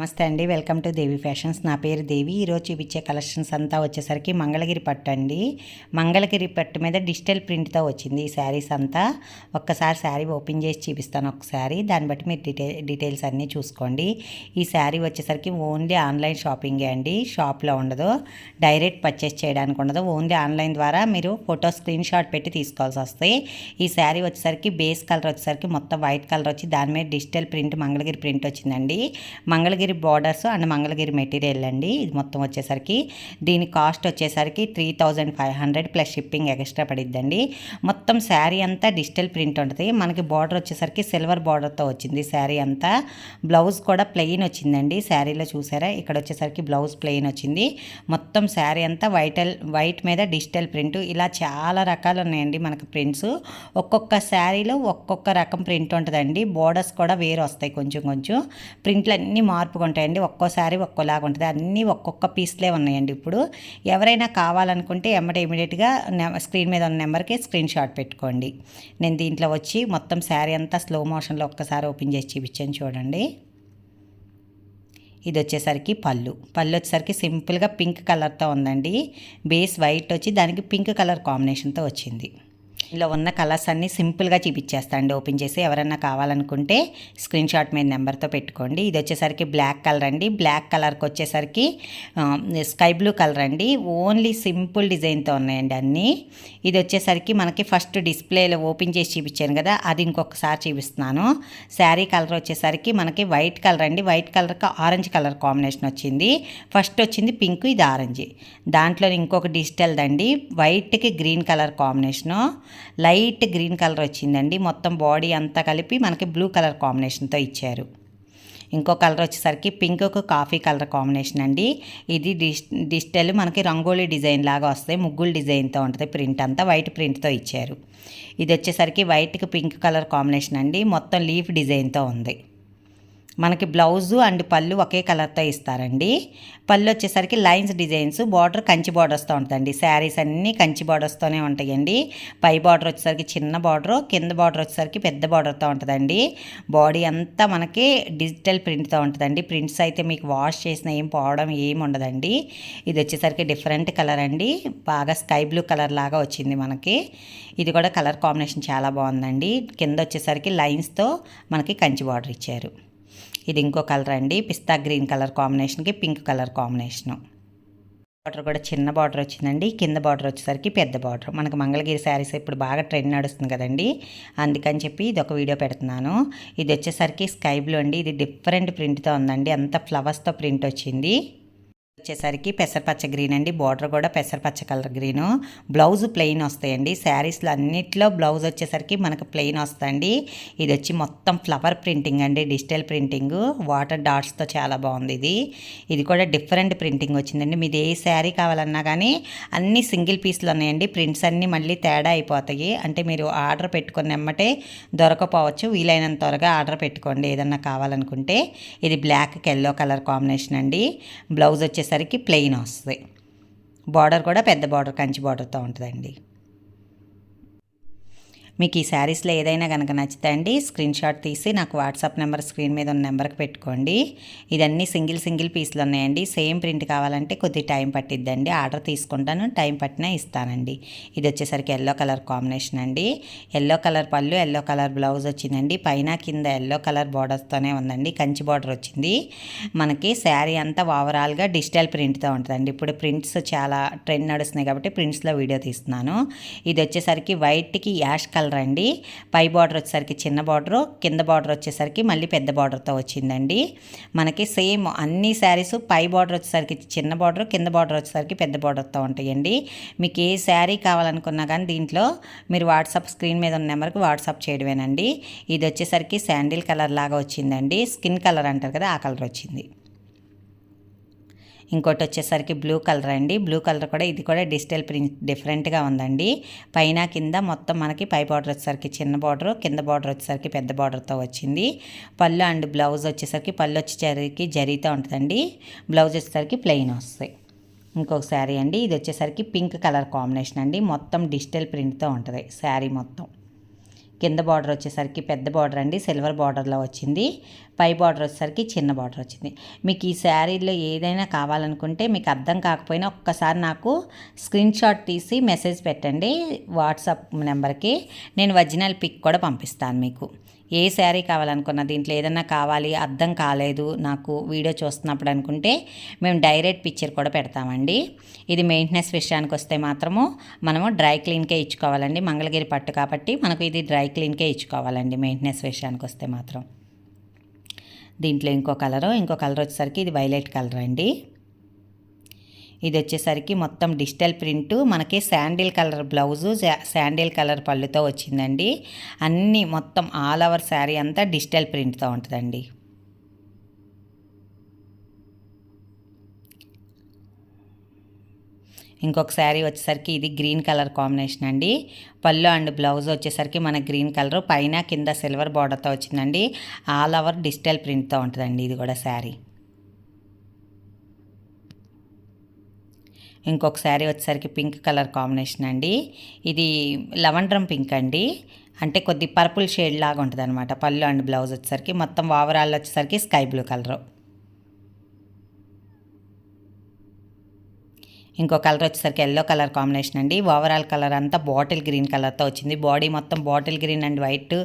నమస్తే అండి, welcome to Devi fashions. నా పేరు దేవి. ఈరోజు చూపించే కలెక్షన్స్ అంతా వచ్చేసరికి మంగళగిరి పట్టు అండి. మంగళగిరి పట్టు మీద డిజిటల్ ప్రింట్తో వచ్చింది ఈ శారీస్ అంతా. ఒక్కసారి శారీ ఓపెన్ చేసి చూపిస్తాను ఒకసారి, దాన్ని బట్టి మీరు డీటెయిల్స్ అన్నీ చూసుకోండి. ఈ శారీ వచ్చేసరికి ఓన్లీ ఆన్లైన్ షాపింగే అండి, షాప్లో ఉండదు, డైరెక్ట్ పర్చేస్ చేయడానికి ఉండదు. ఓన్లీ ఆన్లైన్ ద్వారా మీరు ఫోటో స్క్రీన్ షాట్ పెట్టి తీసుకోవాల్సి వస్తాయి. ఈ శారీ వచ్చేసరికి బేస్ కలర్ వచ్చేసరికి మొత్తం వైట్ కలర్ వచ్చి దాని మీద డిజిటల్ ప్రింట్ మంగళగిరి ప్రింట్ వచ్చిందండి. Mangalagiri borders and Mangalagiri material అండి. ఇది మొత్తం వచ్చేసరికి దీని కాస్ట్ వచ్చేసరికి 3500 ప్లస్ షిప్పింగ్ ఎక్స్ట్రా పడిద్దండి. మొత్తం శారీ అంతా డిజిటల్ ప్రింట్ ఉంటుంది. మనకి బార్డర్ వచ్చేసరికి సిల్వర్ బార్డర్తో వచ్చింది శారీ అంతా. బ్లౌజ్ కూడా ప్లెయిన్ వచ్చిందండి. శారీలో చూసారా, ఇక్కడ వచ్చేసరికి బ్లౌజ్ ప్లెయిన్ వచ్చింది. మొత్తం శారీ అంతా వైట్ మీద డిజిటల్ ప్రింట్. ఇలా చాలా రకాలు ఉన్నాయండి మనకు ప్రింట్స్. ఒక్కొక్క శారీలో ఒక్కొక్క రకం ప్రింట్ ఉంటుందండి. బార్డర్స్ కూడా వేరు వస్తాయి, కొంచెం కొంచెం ప్రింట్లు అన్నీ మార్పుగా ఉంటాయండి. ఒక్కోసారి ఒక్కోలాగా ఉంటుంది. అన్నీ ఒక్కొక్క పీస్లే ఉన్నాయండి. ఇప్పుడు ఎవరైనా కావాలనుకుంటే ఇమీడియట్గా స్క్రీన్ మీద ఉన్న నెంబర్కి స్క్రీన్ షాట్ పెట్టుకోండి. నేను దీంట్లో వచ్చి మొత్తం శారీ అంతా స్లో మోషన్లో ఒక్కసారి ఓపెన్ చేసి చూపించాను చూడండి. ఇది వచ్చేసరికి పళ్ళు వచ్చేసరికి సింపుల్గా పింక్ కలర్తో ఉందండి. బేస్ వైట్ వచ్చి దానికి పింక్ కలర్ కాంబినేషన్తో వచ్చింది. ఇలా ఉన్న కలర్స్ అన్నీ సింపుల్గా చూపించేస్తాండి ఓపెన్ చేసి. ఎవరైనా కావాలనుకుంటే స్క్రీన్ షాట్ మీద నెంబర్తో పెట్టుకోండి. ఇది వచ్చేసరికి బ్లాక్ కలర్ అండి. బ్లాక్ కలర్కి వచ్చేసరికి స్కై బ్లూ కలర్ అండి. ఓన్లీ సింపుల్ డిజైన్తో ఉన్నాయండి అన్నీ. ఇది వచ్చేసరికి మనకి ఫస్ట్ డిస్ప్లేలో ఓపెన్ చేసి చూపించాను కదా, అది ఇంకొకసారి చూపిస్తున్నాను. శారీ కలర్ వచ్చేసరికి మనకి వైట్ కలర్ అండి. వైట్ కలర్కి ఆరెంజ్ కలర్ కాంబినేషన్ వచ్చింది. ఫస్ట్ వచ్చింది పింక్, ఇది ఆరెంజ్. దాంట్లో ఇంకొక డిజిటల్ దండి, వైట్కి green colour combination, light green colour వచ్చిందండి. మొత్తం బాడీ అంతా కలిపి మనకి బ్లూ కలర్ కాంబినేషన్తో ఇచ్చారు. ఇంకో కలర్ వచ్చేసరికి పింక్కు కాఫీ కలర్ కాంబినేషన్ అండి. ఇది డిజిటల్ మనకి రంగోలీ డిజైన్ లాగా వస్తాయి, ముగ్గులు డిజైన్తో ఉంటుంది. ప్రింట్ అంతా వైట్ ప్రింట్తో ఇచ్చారు. ఇది వచ్చేసరికి వైట్కి పింక్ కలర్ కాంబినేషన్ అండి. మొత్తం లీఫ్ డిజైన్తో ఉంది. మనకి బ్లౌజు అండ్ పళ్ళు ఒకే కలర్తో ఇస్తారండి. పళ్ళు వచ్చేసరికి లైన్స్ డిజైన్స్, బార్డర్ కంచి బార్డర్స్తో ఉంటుందండి. శారీస్ అన్నీ కంచి బార్డర్స్తోనే ఉంటాయండి. పై బార్డర్ వచ్చేసరికి చిన్న బార్డరు, కింద బార్డర్ వచ్చేసరికి పెద్ద బార్డర్తో ఉంటుందండి. బాడీ అంతా మనకి డిజిటల్ ప్రింట్తో ఉంటుందండి. ప్రింట్స్ అయితే మీకు వాష్ చేసిన ఏం పోవడం ఏమి ఉండదండి. ఇది వచ్చేసరికి డిఫరెంట్ కలర్ అండి, బాగా స్కై బ్లూ కలర్ లాగా వచ్చింది మనకి. ఇది కూడా కలర్ కాంబినేషన్ చాలా బాగుందండి. కింద వచ్చేసరికి లైన్స్తో మనకి కంచి బార్డర్ ఇచ్చారు. ఇది ఇంకో కలర్ అండి, పిస్తా గ్రీన్ కలర్ కాంబినేషన్కి పింక్ కలర్ కాంబినేషను. బార్డర్ కూడా చిన్న బార్డర్ వచ్చిందండి. కింద బార్డర్ వచ్చేసరికి పెద్ద బార్డర్. మనకు మంగళగిరి శారీస్ ఇప్పుడు బాగా ట్రెండ్ నడుస్తుంది కదండి, అందుకని చెప్పి ఇది ఒక వీడియో పెడుతున్నాను. ఇది వచ్చేసరికి స్కై బ్లూ అండి. ఇది డిఫరెంట్ ప్రింట్తో ఉందండి, అంత ఫ్లవర్స్తో ప్రింట్ వచ్చింది. వచ్చేసరికి పెసరపచ్చ గ్రీన్ అండి. బార్డర్ కూడా పెసరపచ్చ కలర్ గ్రీను. బ్లౌజ్ ప్లెయిన్ వస్తాయండి. శారీస్లో అన్నిట్లో బ్లౌజ్ వచ్చేసరికి మనకు ప్లెయిన్ వస్తుంది. ఇది వచ్చి మొత్తం ఫ్లవర్ ప్రింటింగ్ అండి, డిజిటల్ ప్రింటింగ్, వాటర్ డాట్స్తో చాలా బాగుంది. ఇది కూడా డిఫరెంట్ ప్రింటింగ్ వచ్చిందండి. మీది ఏ శారీ కావాలన్నా కానీ అన్నీ సింగిల్ పీస్లు ఉన్నాయండి. ప్రింట్స్ అన్నీ మళ్ళీ తేడా అయిపోతాయి. అంటే మీరు ఆర్డర్ పెట్టుకుని ఎమ్మటే దొరకపోవచ్చు, వీలైనంత త్వరగా ఆర్డర్ పెట్టుకోండి ఏదన్నా కావాలనుకుంటే. ఇది బ్లాక్కి ఎల్లో కలర్ కాంబినేషన్ అండి. బ్లౌజ్ వచ్చేసరికి ప్లెయిన్ వస్తుంది. బార్డర్ కూడా పెద్ద బార్డర్ కంచి బార్డర్తో ఉంటుందండి. మీకు ఈ శారీస్లో ఏదైనా కనుక నచ్చితే స్క్రీన్ షాట్ తీసి నాకు వాట్సాప్ నెంబర్ స్క్రీన్ మీద ఉన్న నెంబర్కి పెట్టుకోండి. ఇదన్నీ సింగిల్ పీస్లు ఉన్నాయండి. సేమ్ ప్రింట్ కావాలంటే కొద్ది టైం పట్టిద్దండి. ఆర్డర్ తీసుకుంటాను, టైం పట్టినా ఇస్తానండి. ఇది వచ్చేసరికి ఎల్లో కలర్ కాంబినేషన్ అండి. ఎల్లో కలర్ పళ్ళు, ఎల్లో కలర్ బ్లౌజ్ వచ్చిందండి. పైన కింద ఎల్లో కలర్ బార్డర్స్తోనే ఉందండి, కంచి బార్డర్ వచ్చింది. మనకి శారీ అంతా ఓవరాల్గా డిజిటల్ ప్రింట్తో ఉంటుందండి. ఇప్పుడు ప్రింట్స్ చాలా ట్రెండ్ నడుస్తున్నాయి కాబట్టి ప్రింట్స్లో వీడియో తీస్తున్నాను. ఇది వచ్చేసరికి వైట్కి యాష్ కలర్ అండి. పై బార్డర్ వచ్చేసరికి చిన్న బార్డరు, కింద బార్డర్ వచ్చేసరికి మళ్ళీ పెద్ద బార్డర్తో వచ్చిందండి. మనకి సేమ్ అన్ని శారీస్ పై బార్డర్ వచ్చేసరికి చిన్న బార్డర్, కింద బార్డర్ వచ్చేసరికి పెద్ద బార్డర్తో ఉంటాయండి. మీకు ఏ శారీ కావాలనుకున్నా కానీ దీంట్లో మీరు వాట్సాప్ స్క్రీన్ మీద ఉన్న నెంబర్కి వాట్సాప్ చేయడమేనండి. ఇది వచ్చేసరికి శాండిల్ కలర్ లాగా వచ్చిందండి. స్కిన్ కలర్ అంటారు కదా, ఆ కలర్ వచ్చింది. ఇంకోటి వచ్చేసరికి బ్లూ కలర్ అండి. బ్లూ కలర్ కూడా ఇది కూడా డిజిటల్ ప్రింట్ డిఫరెంట్గా ఉందండి. పైన కింద మొత్తం మనకి పై బార్డర్ వచ్చేసరికి చిన్న బార్డర్, కింద బార్డర్ వచ్చేసరికి పెద్ద బార్డర్తో వచ్చింది. పళ్ళు అండ్ బ్లౌజ్ వచ్చేసరికి పళ్ళు వచ్చేసరికి జరీతో ఉంటుందండి. బ్లౌజ్ వచ్చేసరికి ప్లెయిన్ వస్తాయి. ఇంకొక శారీ అండి. ఇది వచ్చేసరికి పింక్ కలర్ కాంబినేషన్ అండి. మొత్తం డిజిటల్ ప్రింట్తో ఉంటుంది శారీ మొత్తం. కింద బార్డర్ వచ్చేసరికి పెద్ద బార్డర్ అండి, సిల్వర్ బార్డర్లో వచ్చింది. పై బార్డర్ వచ్చేసరికి చిన్న బార్డర్ వచ్చింది. మీకు ఈ శారీలో ఏదైనా కావాలనుకుంటే మీకు అర్థం కాకపోయినా ఒక్కసారి నాకు స్క్రీన్ షాట్ తీసి మెసేజ్ పెట్టండి వాట్సాప్ నెంబర్కి. నేను ఒరిజినల్ పిక్ కూడా పంపిస్తాను మీకు. ఏ శారీ కావాలనుకున్నా, దీంట్లో ఏదన్నా కావాలి అర్థం కాలేదు నాకు వీడియో చూస్తున్నప్పుడు అనుకుంటే మేము డైరెక్ట్ పిక్చర్ కూడా పెడతామండి. ఇది మెయింటెనెన్స్ విషయానికి వస్తే మాత్రము మనము డ్రై క్లీన్కే ఇచ్చుకోవాలండి. మంగళగిరి పట్టు కాబట్టి మనకు ఇది డ్రై క్లీన్కే ఇచ్చుకోవాలండి మెయింటెనెన్స్ విషయానికి వస్తే మాత్రం. దీంట్లో ఇంకో కలర్ వచ్చేసరికి ఇది వైలెట్ కలర్ అండి. ఇది వచ్చేసరికి మొత్తం డిజిటల్ ప్రింటు, మనకి sandal colour blouse, sandal colour పళ్ళుతో వచ్చిందండి. అన్నీ మొత్తం ఆల్ ఓవర్ శారీ అంతా డిజిటల్ ప్రింట్తో ఉంటుందండి. ఇంకొక శారీ వచ్చేసరికి ఇది గ్రీన్ కలర్ కాంబినేషన్ అండి. పళ్ళు అండ్ బ్లౌజ్ వచ్చేసరికి మన గ్రీన్ కలర్, పైన కింద సిల్వర్ బార్డర్తో వచ్చిందండి. ఆల్ ఓవర్ డిజిటల్ ప్రింట్తో ఉంటుందండి ఇది కూడా శారీ. ఇంకొక శారీ వచ్చేసరికి పింక్ కలర్ కాంబినేషన్ అండి. ఇది లవండ్రం పింక్ అండి, అంటే కొద్ది పర్పుల్ షేడ్ లాగా ఉంటుంది అనమాట. పళ్ళు అండ్ బ్లౌజ్ వచ్చేసరికి మొత్తం ఓవరాల్ వచ్చేసరికి స్కై బ్లూ కలరు. ఇంకో కలర్ వచ్చేసరికి ఎల్లో కలర్ కాంబినేషన్ అండి. ఓవరాల్ కలర్ అంతా బాటిల్ గ్రీన్ కలర్తో వచ్చింది. బాడీ మొత్తం bottle green and white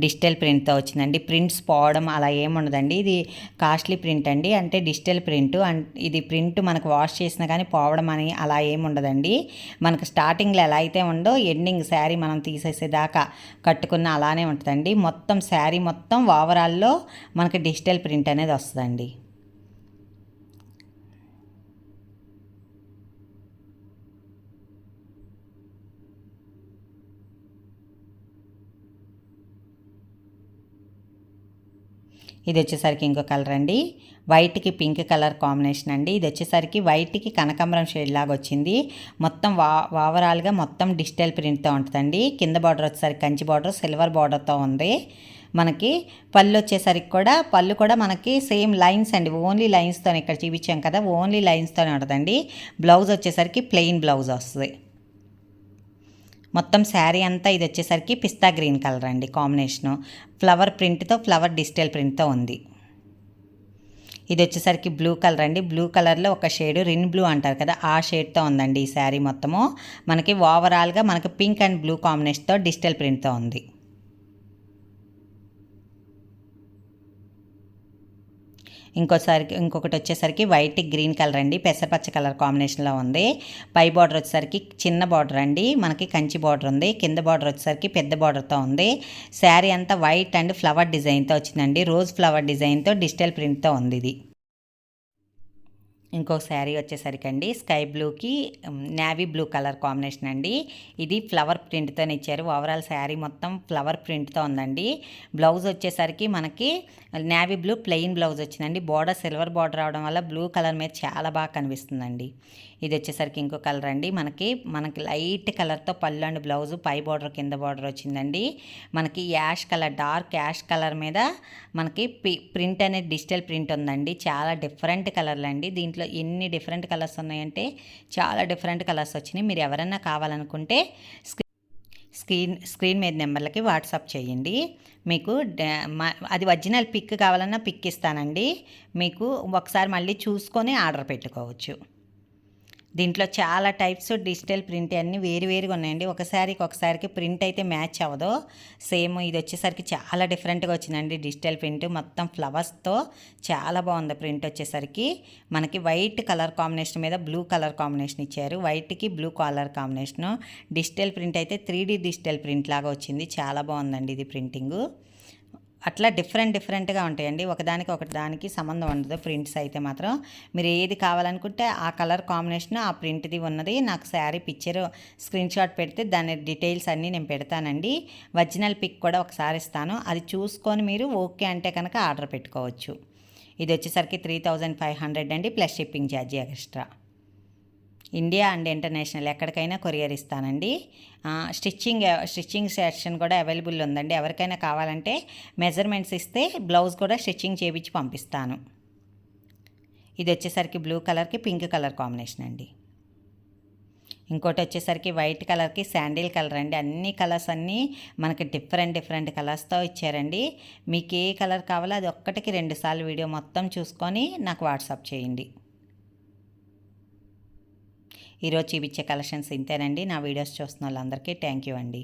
digital ప్రింట్తో వచ్చిందండి. ప్రింట్స్ పోవడం అలా ఏముండదండి. ఇది కాస్ట్లీ ప్రింట్ అండి, అంటే డిజిటల్ ప్రింట్. ఇది ప్రింట్ మనకు వాష్ చేసినా కానీ పోవడం అని అలా ఏముండదండి. మనకు స్టార్టింగ్లో ఎలా అయితే ఉండో ఎండింగ్ శారీ మనం తీసేసేదాకా కట్టుకున్న అలానే ఉంటుందండి. మొత్తం శారీ మొత్తం ఓవరాల్లో మనకి డిజిటల్ ప్రింట్ అనేది వస్తుందండి. ఇది వచ్చేసరికి ఇంకో కలర్ అండి, వైట్కి పింక్ కలర్ కాంబినేషన్ అండి. ఇది వచ్చేసరికి వైట్కి కనకాంబరం షేడ్ లాగా వచ్చింది. మొత్తం ఓవరాల్గా మొత్తం డిజిటల్ ప్రింట్తో ఉంటుందండి. కింద బార్డర్ వచ్చేసరికి కంచి బార్డర్ సిల్వర్ బార్డర్తో ఉంది. మనకి పళ్ళు వచ్చేసరికి కూడా పళ్ళు కూడా మనకి సేమ్ లైన్స్ అండి, ఓన్లీ లైన్స్తో ఇక్కడ చూపించాం కదా, ఓన్లీ లైన్స్తోనే ఉంటుందండి. బ్లౌజ్ వచ్చేసరికి ప్లెయిన్ బ్లౌజ్ వస్తుంది. మొత్తం శారీ అంతా ఇది వచ్చేసరికి పిస్తా గ్రీన్ కలర్ అండి కాంబినేషను. ఫ్లవర్ ప్రింట్తో ఫ్లవర్ డిజిటల్ ప్రింట్తో ఉంది. ఇది వచ్చేసరికి బ్లూ కలర్ అండి. బ్లూ కలర్లో ఒక షేడు రిన్ బ్లూ అంటారు కదా, ఆ షేడ్తో ఉందండి ఈ శారీ మొత్తము. మనకి ఓవరాల్గా మనకి పింక్ అండ్ బ్లూ కాంబినేషన్తో డిజిటల్ ప్రింట్తో ఉంది. ఇంకొకటి వచ్చేసరికి వైట్ గ్రీన్ కలర్ అండి, పెసరపచ్చ కలర్ కాంబినేషన్లో ఉంది. పై బార్డర్ వచ్చేసరికి చిన్న బార్డర్ అండి, మనకి కంచి బార్డర్ ఉంది. కింద బార్డర్ వచ్చేసరికి పెద్ద బార్డర్తో ఉంది. శారీ అంతా వైట్ అండ్ ఫ్లవర్ డిజైన్తో వచ్చిందండి, రోజ్ ఫ్లవర్ డిజైన్తో డిజిటల్ ప్రింట్తో ఉంది ఇది. ఇంకో శారీ వచ్చేసరికి అండి స్కై బ్లూకి నేవీ బ్లూ కలర్ కాంబినేషన్ అండి. ఇది ఫ్లవర్ ప్రింట్తో ఇచ్చారు. ఓవరాల్ శారీ మొత్తం ఫ్లవర్ ప్రింట్తో ఉందండి. బ్లౌజ్ వచ్చేసరికి మనకి నేవీ బ్లూ ప్లెయిన్ బ్లౌజ్ వచ్చిందండి. బార్డర్ సిల్వర్ బార్డర్ రావడం వల్ల బ్లూ కలర్ మీద చాలా బాగా కనిపిస్తుందండి. ఇది వచ్చేసరికి ఇంకో కలర్ అండి, మనకి లైట్ కలర్తో పళ్ళు అండ్ బ్లౌజు, పై బార్డర్ కింద బార్డర్ వచ్చిందండి. మనకి ash colour, dark ash colour మీద మనకి ప్రింట్ అనేది డిజిటల్ ప్రింట్ ఉందండి. చాలా డిఫరెంట్ కలర్లు అండి. దీంట్లో ఎన్ని డిఫరెంట్ కలర్స్ ఉన్నాయంటే చాలా డిఫరెంట్ కలర్స్ వచ్చినాయి. మీరు ఎవరైనా కావాలనుకుంటే స్క్రీన్ మీద నెంబర్లకి వాట్సాప్ చేయండి. మీకు అది ఒరిజినల్ పిక్ కావాలన్నా పిక్ ఇస్తానండి. మీకు ఒకసారి మళ్ళీ చూసుకొని ఆర్డర్ పెట్టుకోవచ్చు. దీంట్లో చాలా టైప్స్ డిజిటల్ ప్రింట్ అన్నీ వేరుగా ఉన్నాయండి. ఒకసారికి ప్రింట్ అయితే మ్యాచ్ అవ్వదు. సేమ్ ఇది వచ్చేసరికి చాలా డిఫరెంట్గా వచ్చిందండి డిజిటల్ ప్రింట్. మొత్తం ఫ్లవర్స్తో చాలా బాగుంది ప్రింట్ వచ్చేసరికి. మనకి వైట్ కలర్ కాంబినేషన్ మీద బ్లూ కలర్ కాంబినేషన్ ఇచ్చారు. వైట్కి blue colour combination. Digital print అయితే 3D డిజిటల్ ప్రింట్ లాగా వచ్చింది. చాలా బాగుందండి ఇది ప్రింటింగు. అట్లా డిఫరెంట్గా ఉంటాయండి. ఒకదానికి సంబంధం ఉండదు ప్రింట్స్ అయితే మాత్రం. మీరు ఏది కావాలనుకుంటే ఆ కలర్ కాంబినేషన్ ఆ ప్రింట్ది ఉన్నది నాకు శారీ పిక్చర్ స్క్రీన్ షాట్ పెడితే దాని డీటెయిల్స్ అన్నీ నేను పెడతానండి. ఒరిజినల్ పిక్ కూడా ఒకసారి ఇస్తాను, అది చూసుకొని మీరు ఓకే అంటే కనుక ఆర్డర్ పెట్టుకోవచ్చు. ఇది వచ్చేసరికి 3500 అండి, plus shipping charge extra. India and international ఎక్కడికైనా కొరియర్ ఇస్తానండి. స్టిచ్చింగ్ సెక్షన్ కూడా అవైలబుల్ ఉందండి. ఎవరికైనా కావాలంటే మెజర్మెంట్స్ ఇస్తే బ్లౌజ్ కూడా స్టిచ్చింగ్ చేయించి పంపిస్తాను. ఇది వచ్చేసరికి బ్లూ కలర్కి పింక్ కలర్ కాంబినేషన్ అండి. ఇంకోటి వచ్చేసరికి వైట్ కలర్కి శాండిల్ కలర్ అండి. అన్ని కలర్స్ అన్నీ మనకి డిఫరెంట్ కలర్స్తో ఇచ్చారండి. మీకు ఏ కలర్ కావాలో అది ఒక్కటికి 2 సార్లు వీడియో మొత్తం చూసుకొని నాకు వాట్సాప్ చేయండి. ఈరోజు చూపించే కలెక్షన్స్ ఇంతేనండి. నా వీడియోస్ చూస్తున్న వాళ్ళందరికీ థ్యాంక్ యూ అండి.